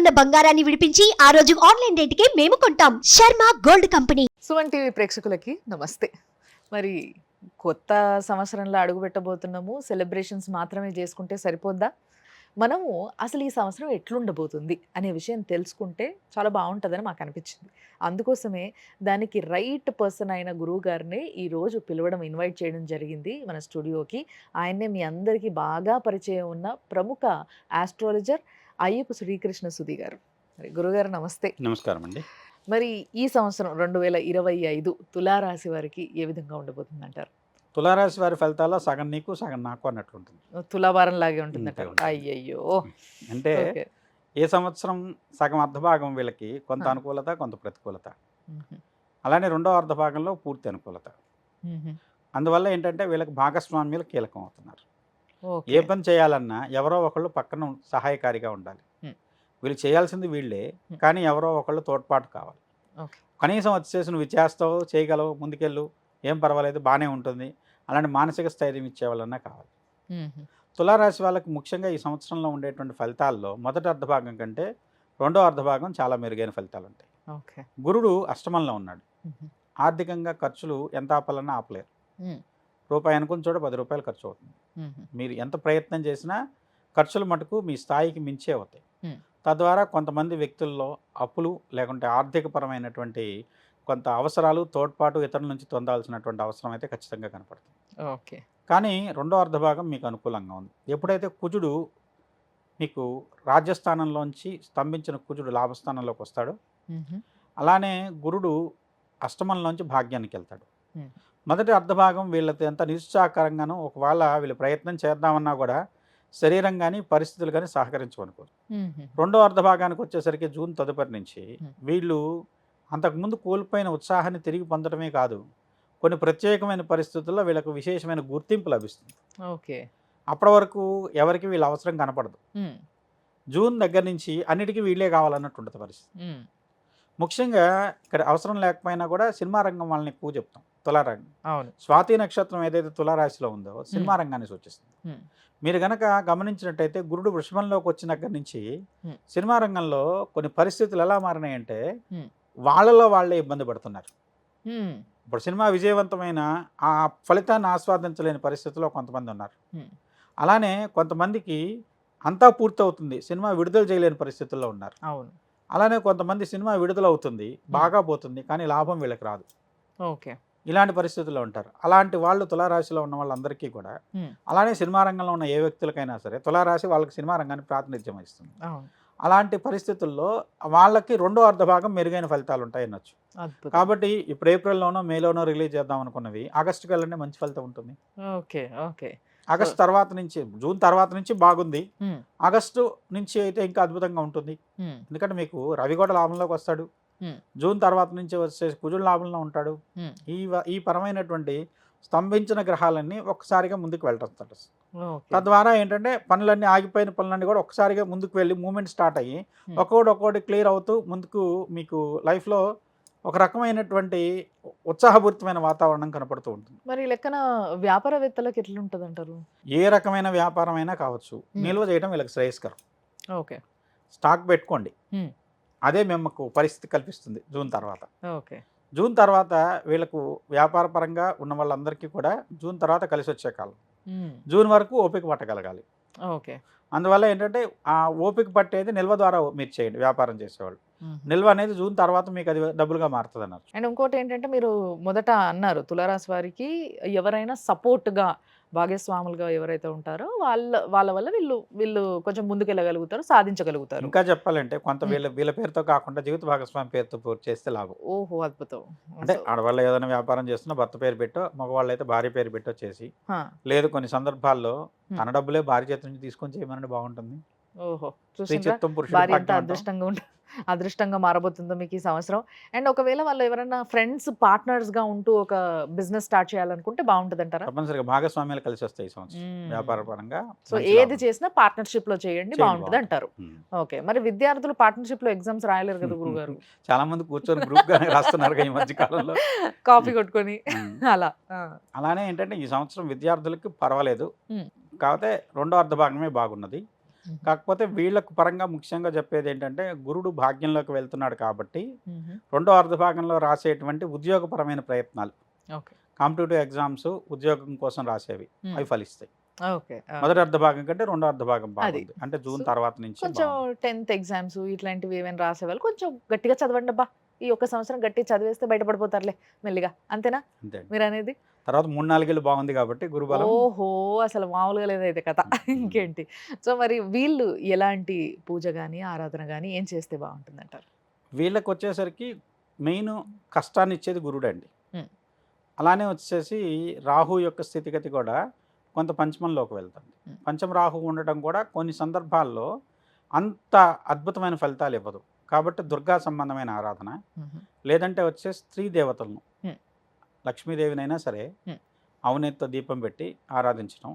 ఉన్న బంగారాన్ని విడిపించి ఆ రోజు ఆన్లైన్ రేటుకే మేము కొంటాం. Sharma gold company. Suman TV ప్రేక్షకులకి నమస్తే. మరి కొత్త సంవత్సరంలో అడుగుపెట్టబోతున్నాము. సెలబ్రేషన్స్ మాత్రమే చేసుకుంటే సరిపోద్దా? మనము అసలు ఈ సంవత్సరం ఎట్లుండబోతుంది అనే విషయం తెలుసుకుంటే చాలా బాగుంటుందని మాకు అనిపించింది. అందుకోసమే దానికి రైట్ పర్సన్ అయిన గురువు గారిని ఈరోజు పిలవడం, ఇన్వైట్ చేయడం జరిగింది మన స్టూడియోకి. ఆయన్నే మీ అందరికీ బాగా పరిచయం ఉన్న ప్రముఖ ఆస్ట్రాలజర్ అయ్యప్ప శ్రీకృష్ణ సుధీ గారు. మరి గురుగారు నమస్తే. నమస్కారం అండి. మరి ఈ సంవత్సరం 2025 తులారాశి వారికి ఏ విధంగా ఉండబోతుంది అంటారు? తులారాశి వారి ఫలితాల్లో సగం నీకు సగం నాకు అన్నట్లుంటుంది. తులాభారం లాగే ఉంటుందంటారు. ఉంటుంది. అయ్యయ్యో. అంటే ఓకే. ఏ సంవత్సరం సగం అర్ధభాగం వీళ్ళకి కొంత ఆ. అనుకూలత, కొంత ప్రతికూలత. మ్మ్. అలానే రెండో అర్ధభాగంలో పూర్తి అనుకూలత. మ్మ్. అందువల్ల ఏంటంటే వీళ్ళకి భాగస్వామ్యులు కీలకం అవుతున్నారు. ఓకే. ఏ పని చేయాలన్నా ఎవరో ఒకళ్ళు పక్కన సహాయకారిగా ఉండాలి. మ్మ్. వీళ్ళు చేయాల్సింది వీళ్ళే, మ్మ్. కానీ ఎవరో ఒకళ్ళు తోడ్పాటు కావాలి. ఓకే. కనీసం వచ్చేసి నువ్వు ఇది చేస్తావు, చేయగలవు, ముందుకెళ్ళు, ఏం పర్వాలేదు, బాగానే ఉంటుంది, అలాంటి మానసిక స్థైర్యం ఇచ్చేవాళ్ళన్నా కావాలి. మ్మ్. తులారాశి వాళ్ళకి ముఖ్యంగా ఈ సంవత్సరంలో ఉండేటువంటి ఫలితాల్లో మొదటి అర్ధభాగం కంటే రెండో అర్ధభాగం చాలా మెరుగైన ఫలితాలు ఉంటాయి. ఓకే. గురుడు అష్టమంలో ఉన్నాడు. మ్మ్. ఆర్థికంగా ఖర్చులు ఎంత ఆపాలన్నా ఆపలేరు. మ్మ్. రూపాయి అనుకున్న చోట 10 రూపాయలు ఖర్చు అవుతుంది. మ్మ్. మీరు ఎంత ప్రయత్నం చేసినా ఖర్చులు మటుకు మీ స్థాయికి మించే అవుతాయి. మ్మ్. తద్వారా కొంతమంది వ్యక్తుల్లో అప్పులు లేకుంటే ఆర్థికపరమైనటువంటి కొంత అవసరాలు, తోడ్పాటు ఇతరుల నుంచి పొందాల్సినటువంటి అవసరం అయితే ఖచ్చితంగా కనపడుతుంది. ఓకే. కానీ రెండో అర్ధభాగం మీకు అనుకూలంగా ఉంది. ఎప్పుడైతే కుజుడు మీకు రాజ్యస్థానంలోంచి స్తంభించిన కుజుడు లాభస్థానంలోకి వస్తాడు, మ్మ్. అలానే గురుడు అష్టమంలోంచి భాగ్యానికి వెళ్తాడు. మ్మ్. మొదటి అర్ధభాగం వీళ్ళతో ఎంత నిరుత్సాహకరంగానూ, ఒకవేళ వీళ్ళు ప్రయత్నం చేద్దామన్నా కూడా శరీరం కానీ పరిస్థితులు కానీ సహకరించవనుకోరు. మ్మ్. రెండో అర్ధభాగానికి వచ్చేసరికి జూన్ తదుపరి నుంచి వీళ్ళు అంతకుముందు కోల్పోయిన ఉత్సాహాన్ని తిరిగి పొందడమే కాదు, కొన్ని ప్రత్యేకమైన పరిస్థితుల్లో వీళ్ళకు విశేషమైన గుర్తింపు లభిస్తుంది. ఓకే. అప్పటి వరకు ఎవరికి వీళ్ళ అవసరం కనపడదు. మ్మ్. జూన్ దగ్గర నుంచి అన్నిటికీ వీళ్ళే కావాలన్నట్టు ఉంటుంది పరిస్థితి. మ్మ్. ముఖ్యంగా ఇక్కడ అవసరం లేకపోయినా కూడా సినిమా రంగం వాళ్ళని ఎక్కువ చెప్తాం. తులారంగం, అవును. స్వాతి నక్షత్రం ఏదైతే తులారాశిలో ఉందో సినిమా రంగాన్ని సూచిస్తుంది. మ్మ్. మీరు గనక గమనించినట్టయితే గురుడు వృషభంలోకి వచ్చిన దగ్గర నుంచి మ్మ్. సినిమా రంగంలో కొన్ని పరిస్థితులు ఎలా మారినాయంటే మ్మ్. వాళ్ళలో వాళ్ళే ఇబ్బంది పడుతున్నారు. మ్మ్. ఇప్పుడు సినిమా విజయవంతమైన ఆ ఫలితాన్ని ఆస్వాదించలేని పరిస్థితిలో కొంతమంది ఉన్నారు. మ్మ్. అలానే కొంతమందికి అంతా పూర్తవుతుంది, సినిమా విడుదల చేయలేని పరిస్థితుల్లో ఉన్నారు. అవును. అలానే కొంతమంది సినిమా విడుదలవుతుంది, బాగా పోతుంది, కానీ లాభం వీళ్ళకి రాదు. ఓకే. ఇలాంటి పరిస్థితుల్లో ఉంటారు. అలాంటి వాళ్ళు తులారాశిలో ఉన్న వాళ్ళందరికీ కూడా, మ్మ్. అలానే సినిమా రంగంలో ఉన్న ఏ వ్యక్తులకైనా సరే తులారాశి వాళ్ళకి సినిమా రంగాన్ని ప్రాతినిధ్యం వహిస్తుంది. అవును. అలాంటి పరిస్థితుల్లో వాళ్ళకి రెండో అర్ధభాగం మెరుగైన ఫలితాలు ఉంటాయి అనొచ్చు. అద్భుతం. కాబట్టి ఇప్పుడు ఏప్రిల్లోనో మేలోనో రిలీజ్ చేద్దాం అనుకున్నవి ఆగస్టుకి వెళ్ళండి, మంచి ఫలితం ఉంటుంది. ఓకే. ఓకే. ఆగస్ట్ తర్వాత నుంచి, జూన్ తర్వాత నుంచి బాగుంది, మ్మ్. ఆగస్టు నుంచి అయితే ఇంకా అద్భుతంగా ఉంటుంది. మ్మ్. ఎందుకంటే మీకు రవి కూడా లాభంలోకి వస్తాడు. మ్మ్. జూన్ తర్వాత నుంచి వచ్చేసి కుజుడు లాభంలో ఉంటాడు. మ్మ్. ఈ పరమైనటువంటి స్తంభించిన గ్రహాలన్నీ ఒక్కసారిగా ముందుకు వెళ్తాడు. ఓకే. తద్వారా ఏంటంటే పనులన్నీ, ఆగిపోయిన పనులన్నీ కూడా ఒక్కసారిగా ముందుకు వెళ్ళి మూమెంట్ స్టార్ట్ అయ్యి ఒక్కొక్కటి క్లియర్ అవుతూ ముందుకు మీకు లైఫ్లో ఒక రకమైనటువంటి ఉత్సాహపూరితమైన వాతావరణం కనపడుతూ ఉంటుంది. మరి లెక్కన వ్యాపారవేత్తలకు ఎట్లుంటది అంటారు? ఏ రకమైన వ్యాపారం అయినా కావచ్చు, నిల్వ చేయడం వీళ్ళకి శ్రేయస్కరం. ఓకే. స్టాక్ పెట్టుకోండి, మ్మ్. అదే మేము పరిస్థితి కల్పిస్తుంది జూన్ తర్వాత. ఓకే. జూన్ తర్వాత వీళ్ళకు వ్యాపార పరంగా ఉన్న వాళ్ళందరికీ కూడా జూన్ తర్వాత కలిసి వచ్చే కాలం. మ్మ్. జూన్ వరకు ఓపిక పట్టగలగాలి. ఓకే. అందువల్ల ఏంటంటే ఆ ఓపిక పట్టేది నిల్వ ద్వారా మీరు చేయండి. వ్యాపారం చేసేవాళ్ళు మ్మ్. నిల్వ అనేది జూన్ తర్వాత మీకు అది డబ్బులుగా మారుతుంది అన్నారు. అండ్ ఇంకోటి ఏంటంటే మీరు మొదట అన్నారు తులారాశి వారికి ఎవరైనా సపోర్ట్గా భాగస్వాములుగా ఎవరైతే ఉంటారో వాళ్ళ వల్ల వీళ్ళు కొంచెం ముందుకెళ్ళగలుగుతారు, సాధించగలుగుతారు. ఇంకా చెప్పాలంటే కొంత మ్మ్. వీళ్ళ పేరుతో కాకుండా జీవిత భాగస్వామి పేరుతో పూర్తి చేస్తే లాభం. ఓహో, అద్భుతం. అంటే సో, ఆడవాళ్ళు ఏదైనా వ్యాపారం చేస్తున్నా భర్త పేరు పెట్టో, మగవాళ్ళు అయితే భార్య పేరు పెట్టో చేసి, హా. లేదు కొన్ని సందర్భాల్లో మ్మ్. తన డబ్బులే భార్య చేతి నుంచి తీసుకొని చేయమని బాగుంటుంది. ఓహో, స్త్రీ చూసిండ్రా చిత్తం పురుషుడి భార్య ఎంత భాగ్యం అంటాం. అదృష్టంగా మారబోతుందో మీకు ఈ సంవత్సరం. అండ్ ఒకవేళ వాళ్ళు ఎవరైనా ఫ్రెండ్స్ పార్ట్నర్స్గా ఉంటూ ఒక బిజినెస్ స్టార్ట్ చేయాలనుకుంటే బాగుంటుంది అంటారా? తప్పనిసరిగా భాగస్వామ్యాలు కలిసి వస్తాయి ఈ సంవత్సరం వ్యాపార పరంగా. సో మంచి ఏది లాభం. చేసినా పార్ట్నర్షిప్ లో చేయండి, చేయండి, బాగుంటుంది అంటారు. ఉమ్. ఓకే. మరి విద్యార్థులు పార్ట్నర్షిప్ లో ఎగ్జామ్స్ రాయలేరు కదా గురుగారు? చాలా మంది కూర్చొని గ్రూప్ గానే రాస్తున్నారు ఈ మధ్య కాలంలో. కాఫీ కొట్టుకొని ఉమ్. అలా. అలానే ఏంటంటే ఈ సంవత్సరం విద్యార్థులకి పర్వాలేదు, ఉమ్. కాకపోతే రెండో అర్ధ భాగమే బాగున్నది. కాకపోతే వీళ్ళకు పరంగా ముఖ్యంగా చెప్పేది ఏంటంటే గురుడు భాగ్యంలోకి వెళ్తున్నాడు కాబట్టి మ్మ్. రెండో అర్ధభాగంలో రాసేటువంటి ఉద్యోగపరమైన ప్రయత్నాలు, ఓకే. కాంపిటేటివ్ ఎగ్జామ్స్, ఉద్యోగం కోసం రాసేవి మ్మ్. అవి ఫలిస్తాయి. ఓకే. మొదటి అర్ధభాగం కంటే రెండో అర్ధభాగం అది. బాగుంది. అంటే జూన్ సో, తర్వాత నుంచి కొంచెం బాగుంది. 10th ఎగ్జామ్స్ ఇట్లాంటివి ఏమైనా రాసేవాళ్ళు కొంచెం గట్టిగా చదవండి అబ్బా, ఈ ఒక్క సంవత్సరం గట్టి చదివేస్తే బయటపడిపోతారులే మెల్లిగా, అంతేనా అంతే అండి. మీరు అనేది? తర్వాత 3-4 బాగుంది కాబట్టి గురుబలం. ఓహో, అసలు మామూలుగా లేదైతే కథ. ఇంకేంటి? సో మరి వీళ్ళు ఎలాంటి పూజ గాని ఆరాధన గాని ఏం చేస్తే బాగుంటుంది అంటారు? వీళ్ళకి వచ్చేసరికి మెయిన్ కష్టాన్ని ఇచ్చేది గురుడు అండి. మ్మ్. అలానే వచ్చేసి రాహు యొక్క స్థితిగతి కూడా కొంత పంచమంలోకి వెళ్తుంది. మ్మ్. పంచమ రాహు ఉండటం కూడా కొన్ని సందర్భాల్లో అంత అద్భుతమైన ఫలితాలు ఇవ్వదు. కాబట్టి దుర్గా సంబంధమైన ఆరాధన, మ్మ్. లేదంటే వచ్చే స్త్రీ దేవతలను, మ్మ్. లక్ష్మీదేవినైనా సరే మ్మ్. అవినీతితో దీపం పెట్టి ఆరాధించడం.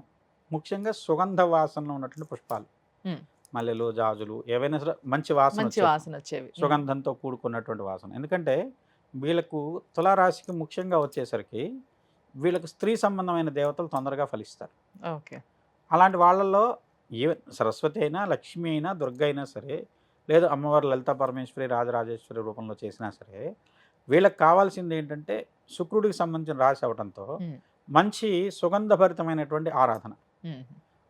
ముఖ్యంగా సుగంధ వాసనలో ఉన్నటువంటి పుష్పాలు, మ్మ్. మల్లెలు, జాజులు ఏవైనా సరే మంచి వాసన మంచి వచ్చేవి. వాసన వచ్చేవి. సుగంధంతో కూడుకున్నటువంటి వాసన. ఎందుకంటే వీళ్ళకు తులారాశికి ముఖ్యంగా వచ్చేసరికి వీళ్ళకు స్త్రీ సంబంధమైన దేవతలు తొందరగా ఫలిస్తారు. ఓకే. అలాంటి వాళ్ళల్లో ఏ సరస్వతి అయినా, లక్ష్మి అయినా, దుర్గ అయినా సరే, లేదు అమ్మవారు లలితా పరమేశ్వరి, రాజరాజేశ్వరి రూపంలో చేసినా సరే, వీళ్ళకి కావాల్సింది ఏంటంటే శుక్రుడికి సంబంధించిన రాశి అవడంతో మ్మ్. మంచి సుగంధభరితమైనటువంటి ఆరాధన. మ్మ్.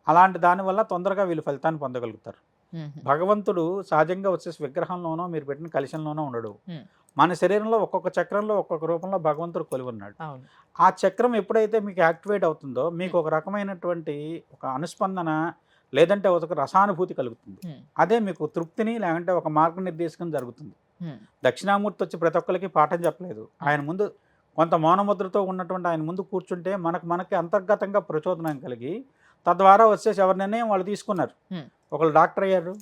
అలాంటి దానివల్ల తొందరగా వీళ్ళు ఫలితాన్ని పొందగలుగుతారు. మ్మ్. భగవంతుడు సహజంగా వచ్చేసి విగ్రహంలోనో మీరు పెట్టిన కలశంలోనో ఉండడు. మ్మ్. మన శరీరంలో ఒక్కొక్క చక్రంలో ఒక్కొక్క రూపంలో భగవంతుడు కొలువు ఉన్నాడు. అవును. ఆ చక్రం ఎప్పుడైతే మీకు యాక్టివేట్ అవుతుందో మీకు ఒక రకమైనటువంటి ఒక అనుస్పందన, లేదంటే ఒక రసానుభూతి కలుగుతుంది. మ్మ్. అదే మీకు తృప్తిని, లేదంటే ఒక మార్గనిర్దేశకం జరుగుతుంది. మ్మ్. దక్షిణామూర్తి వచ్చి ప్రతి ఒక్కరికి పాఠం చెప్పలేదు. ఆయన ముందు కొంత మౌనముద్రతో ఉన్నటువంటి ఆయన ముందు కూర్చుంటే మనకి అంతర్గతంగా ప్రచోదనం కలిగి తద్వారా వచ్చేసి ఎవరి నిర్ణయం వాళ్ళు తీసుకున్నారు. మ్మ్. ఒకళ్ళు డాక్టర్ అయ్యారు,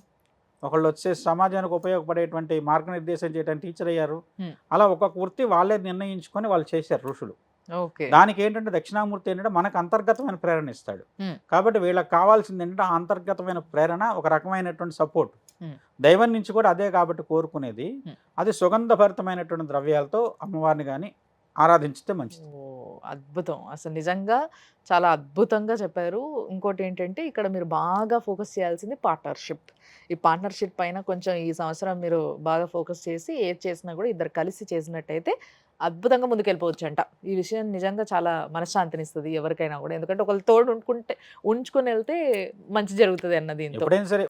ఒకళ్ళు వచ్చేసి సమాజానికి ఉపయోగపడేటువంటి మార్గనిర్దేశం చేయడానికి టీచర్ అయ్యారు. మ్మ్. అలా ఒక్కొక్క వృత్తి వాళ్ళే నిర్ణయించుకొని వాళ్ళు చేశారు ఋషులు. ఓకే. దానికి ఏంటంటే దక్షిణామూర్తి ఏంటంటే మనకు అంతర్గతమైన ప్రేరణ ఇస్తాడు. మ్మ్. కాబట్టి వీళ్ళకి కావాల్సింది ఏంటంటే ఆ అంతర్గతమైన ప్రేరణ, ఒక రకమైనటువంటి సపోర్ట్. మ్మ్. దైవం నుంచి కూడా అదే కాబట్టి కోరుకునేది. మ్మ్. అది సుగంధభరితమైనటువంటి ద్రవ్యాలతో అమ్మవారిని కానీ ఆరాధించితే మంచిది. ఓ, అద్భుతం. అసలు నిజంగా చాలా అద్భుతంగా చెప్పారు. ఇంకోటి ఏంటంటే ఇక్కడ మీరు బాగా ఫోకస్ చేయాల్సింది పార్ట్నర్షిప్. ఈ పార్ట్నర్షిప్ పైన కొంచెం ఈ సంవత్సరం మీరు బాగా ఫోకస్ చేసి ఏది చేసినా కూడా ఇద్దరు కలిసి చేసినట్టయితే అద్భుతంగా ముందుకెళ్ళిపోవచ్చంట. ఈ విషయం నిజంగా చాలా మనశ్శాంతినిస్తుంది ఎవరికైనా కూడా. ఎందుకంటే ఒకళ్ళు తోడు ఉంచుకుని వెళ్తే మంచి జరుగుతుంది అన్నది. ఎప్పుడైనా సరే